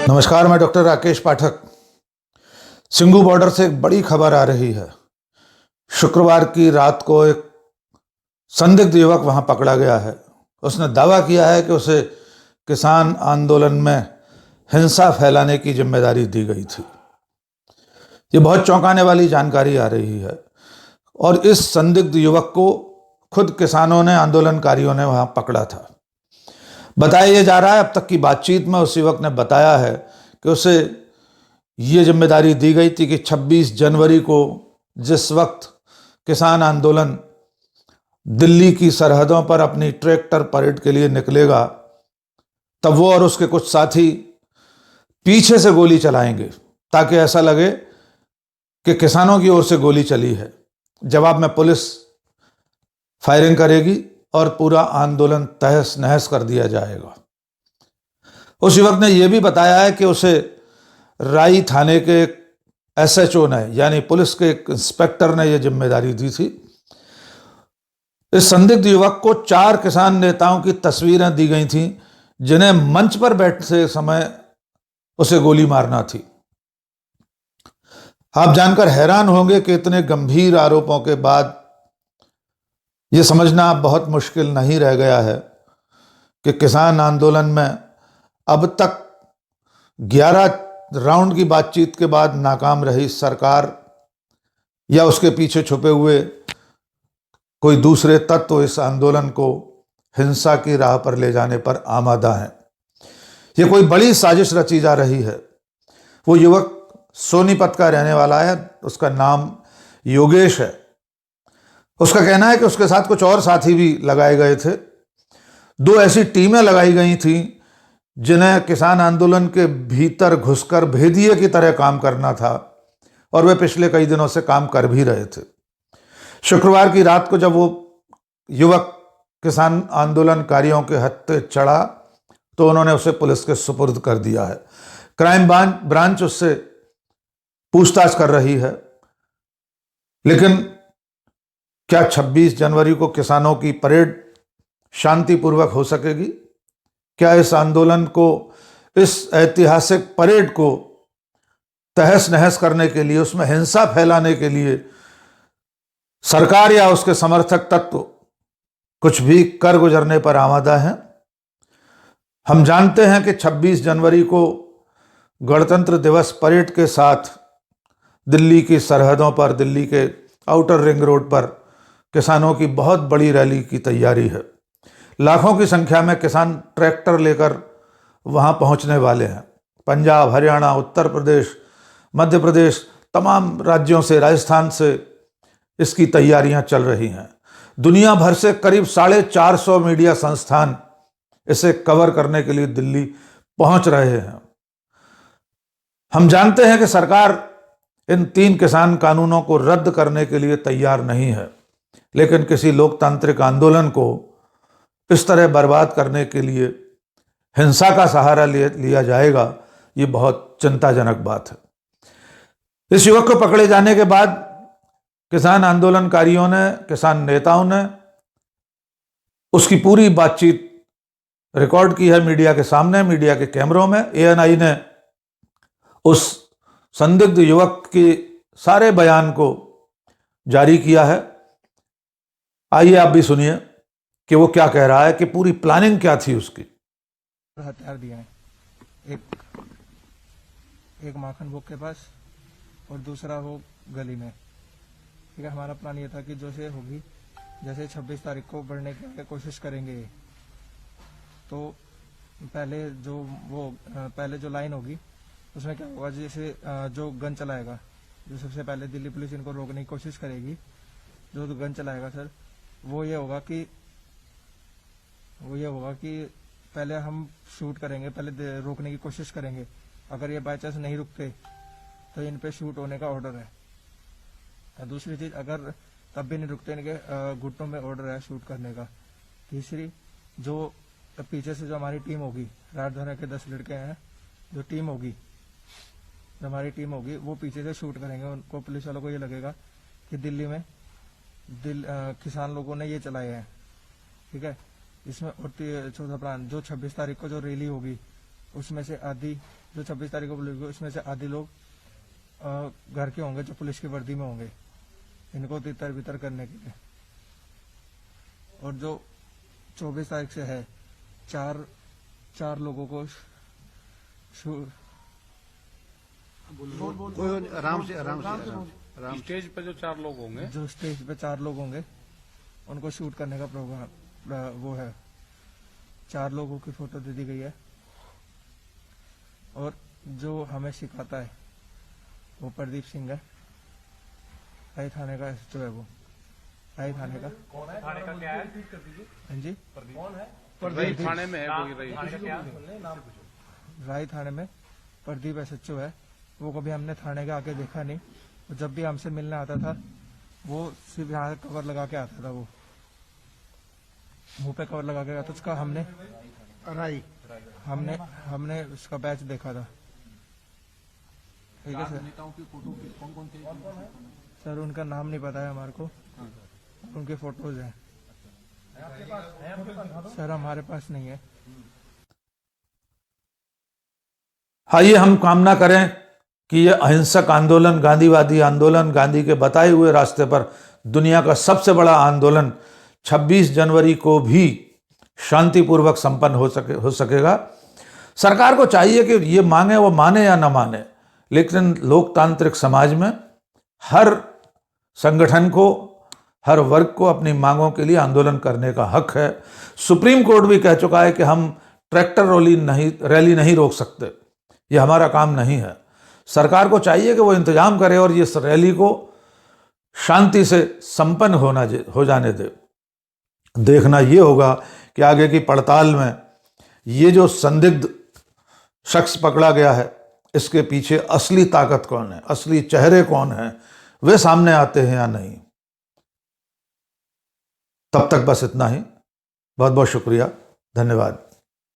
नमस्कार, मैं डॉक्टर राकेश पाठक। सिंघू बॉर्डर से एक बड़ी खबर आ रही है। शुक्रवार की रात को एक संदिग्ध युवक वहां पकड़ा गया है। उसने दावा किया है कि उसे किसान आंदोलन में हिंसा फैलाने की जिम्मेदारी दी गई थी। ये बहुत चौंकाने वाली जानकारी आ रही है और इस संदिग्ध युवक को खुद किसानों ने, आंदोलनकारियों ने वहां पकड़ा था। बताया यह जा रहा है, अब तक की बातचीत में उस युवक ने बताया है कि उसे ये जिम्मेदारी दी गई थी कि 26 जनवरी को जिस वक्त किसान आंदोलन दिल्ली की सरहदों पर अपनी ट्रैक्टर परेड के लिए निकलेगा, तब वो और उसके कुछ साथी पीछे से गोली चलाएंगे ताकि ऐसा लगे कि किसानों की ओर से गोली चली है। जवाब में पुलिस फायरिंग करेगी और पूरा आंदोलन तहस नहस कर दिया जाएगा। उस युवक ने यह भी बताया है कि उसे राई थाने के एसएचओ ने, यानी पुलिस के एक इंस्पेक्टर ने यह जिम्मेदारी दी थी। इस संदिग्ध युवक को 4 किसान नेताओं की तस्वीरें दी गई थीं जिन्हें मंच पर बैठते समय उसे गोली मारना थी। आप जानकर हैरान होंगे कि इतने गंभीर आरोपों के बाद यह समझना बहुत मुश्किल नहीं रह गया है कि किसान आंदोलन में अब तक 11 राउंड की बातचीत के बाद नाकाम रही सरकार या उसके पीछे छुपे हुए कोई दूसरे तत्व इस आंदोलन को हिंसा की राह पर ले जाने पर आमादा हैं। यह कोई बड़ी साजिश रची जा रही है। वो युवक सोनीपत का रहने वाला है, उसका नाम योगेश है। उसका कहना है कि उसके साथ कुछ और साथी भी लगाए गए थे। 2 ऐसी टीमें लगाई गई थीं जिन्हें किसान आंदोलन के भीतर घुसकर भेदिए की तरह काम करना था और वे पिछले कई दिनों से काम कर भी रहे थे। शुक्रवार की रात को जब वो युवक किसान आंदोलनकारियों के हत्थे चढ़ा तो उन्होंने उसे पुलिस के सुपुर्द कर दिया है। क्राइम ब्रांच उससे पूछताछ कर रही है। लेकिन क्या 26 जनवरी को किसानों की परेड शांतिपूर्वक हो सकेगी? क्या इस आंदोलन को, इस ऐतिहासिक परेड को तहस नहस करने के लिए, उसमें हिंसा फैलाने के लिए सरकार या उसके समर्थक तत्व कुछ भी कर गुजरने पर आमादा हैं? हम जानते हैं कि 26 जनवरी को गणतंत्र दिवस परेड के साथ दिल्ली की सरहदों पर, दिल्ली के आउटर रिंग रोड पर किसानों की बहुत बड़ी रैली की तैयारी है। लाखों की संख्या में किसान ट्रैक्टर लेकर वहां पहुंचने वाले हैं। पंजाब, हरियाणा, उत्तर प्रदेश, मध्य प्रदेश, तमाम राज्यों से, राजस्थान से इसकी तैयारियां चल रही हैं। दुनिया भर से करीब 450 मीडिया संस्थान इसे कवर करने के लिए दिल्ली पहुंच रहे हैं। हम जानते हैं कि सरकार इन 3 किसान कानूनों को रद्द करने के लिए तैयार नहीं है, लेकिन किसी लोकतांत्रिक आंदोलन को इस तरह बर्बाद करने के लिए हिंसा का सहारा लिया जाएगा, ये बहुत चिंताजनक बात है। इस युवक को पकड़े जाने के बाद किसान आंदोलनकारियों ने, किसान नेताओं ने उसकी पूरी बातचीत रिकॉर्ड की है मीडिया के सामने, मीडिया के कैमरों में। एएनआई ने उस संदिग्ध युवक के सारे बयान को जारी किया है। आइए आप भी सुनिए कि वो क्या कह रहा है, कि पूरी प्लानिंग क्या थी उसकी। हथियार दिए हैं, एक माखन बुक के पास और दूसरा वो गली में। ठीक है, हमारा प्लान ये था कि जैसे होगी, जैसे 26 तारीख को बढ़ने की कोशिश करेंगे, तो पहले जो लाइन होगी उसमें क्या होगा, जैसे जो गन चलाएगा, जो सबसे पहले दिल्ली पुलिस इनको रोकने की कोशिश करेगी, जो गन चलाएगा सर, वो ये होगा कि पहले हम शूट करेंगे, पहले रोकने की कोशिश करेंगे। अगर ये बाई चांस नहीं रुकते तो इन पे शूट होने का ऑर्डर है। दूसरी चीज, अगर तब भी नहीं रुकते, इनके घुटनों में ऑर्डर है शूट करने का। तीसरी, जो पीछे से जो हमारी टीम होगी, राजधानी के 10 लड़के हैं, जो हमारी टीम होगी वो पीछे से शूट करेंगे। उनको, पुलिस वालों को ये लगेगा कि दिल्ली में किसान लोगों ने ये चलाए हैं। ठीक है, इसमें और चौथा प्लान, जो 26 तारीख को जो रैली होगी उसमें से आधी जो 26 तारीख को पुलिस, उसमें से आधे लोग घर के होंगे जो पुलिस की वर्दी में होंगे, इनको तितर बितर करने के लिए। और जो 24 तारीख से है, चार लोगों को आराम से स्टेज पे जो 4 लोग होंगे, जो स्टेज पे 4 लोग होंगे उनको शूट करने का प्रोग्राम वो है। 4 लोगों की फोटो दे दी गई है। और जो हमें सिखाता है वो प्रदीप सिंह है, राय थाने का एसएचओ है। वो राय थाने का कौन है? थाने का क्या है? हाँ जी, कौन है? रही थाने में है कोई रही। थाने का क्या? राय थाने में प्रदीप एसएचओ है। वो कभी हमने थाने के आके देखा नहीं। वो जब भी हमसे मिलने आता था वो सिर्फ यहाँ कवर लगा के आता था। वो मुंह पे कवर लगा के आता। उसका हमने उसका बैच देखा था। ठीक है सर। नेताओं की फोटो कौन थे? सर उनका नाम नहीं पता है हमारे को, उनके फोटोज हैं सर, हमारे पास नहीं है। आइए हम कामना करें कि ये अहिंसक आंदोलन, गांधीवादी आंदोलन, गांधी के बताए हुए रास्ते पर दुनिया का सबसे बड़ा आंदोलन 26 जनवरी को भी शांतिपूर्वक संपन्न हो सकेगा। सरकार को चाहिए कि ये मांगे वो माने या ना माने, लेकिन लोकतांत्रिक समाज में हर संगठन को, हर वर्ग को अपनी मांगों के लिए आंदोलन करने का हक है। सुप्रीम कोर्ट भी कह चुका है कि हम ट्रैक्टर रैली नहीं रोक सकते, ये हमारा काम नहीं है। सरकार को चाहिए कि वो इंतजाम करे और इस रैली को शांति से संपन्न हो जाने दे। देखना ये होगा कि आगे की पड़ताल में ये जो संदिग्ध शख्स पकड़ा गया है, इसके पीछे असली ताकत कौन है, असली चेहरे कौन है, वे सामने आते हैं या नहीं। तब तक बस इतना ही। बहुत बहुत शुक्रिया, धन्यवाद।